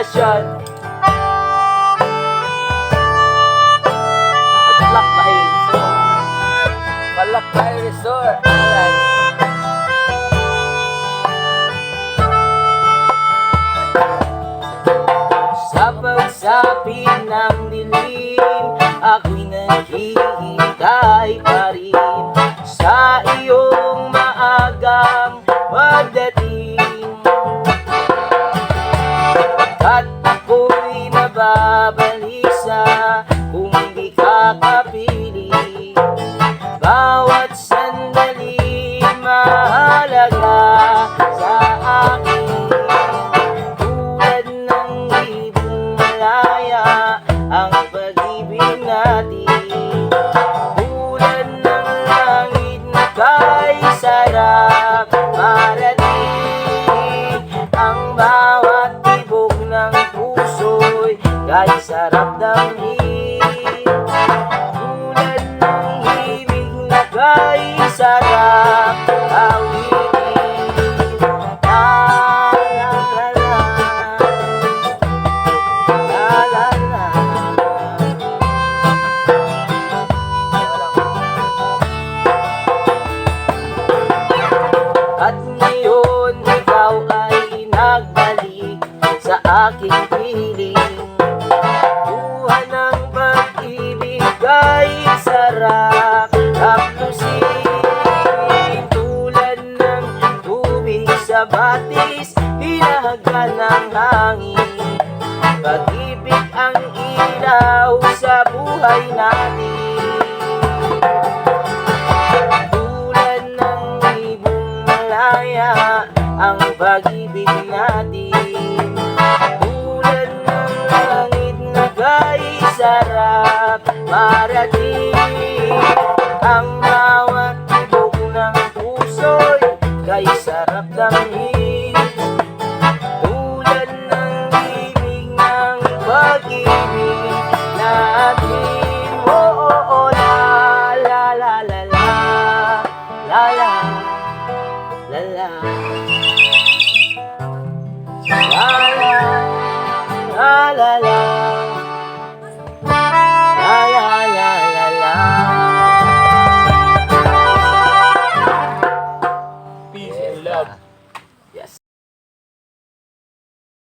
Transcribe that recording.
selebrasyon. Malakay Resort. Ayan. Sa pagsapit ng dilim, ako'y naghihintay pa rin sa iyong maagang pagdating. At ako'y mababalisa kung di ka kapiling. Bawat sandali mahalaga sa akin. Tulad ng ibong malaya ang pag-ibig natin. Tulad ng langit na kay sarap marating. Ang bawat tibok ng puso'y kay sarap damhin. Tulad ng ibig na kay sarap awitin. La la la la, la la la. At ngayon ikaw ay nagbalik sa aking piling. Buwan ng pag-ibig ay sarap haplusin. Tulad ng tubig sa batis, hinahagan ng hangin. Pag-ibig ang ilaw sa buhay natin. Tulad ng ibong malaya ang pag-ibig natin. Tulad ng langit na kay sarap marating. Ang bawat tibok ng puso'y kay sarap damhin. Tulad ng ibig ng pag-ibig natin. Oh, oh, oh, la la la la la, la la la la, la la la la la.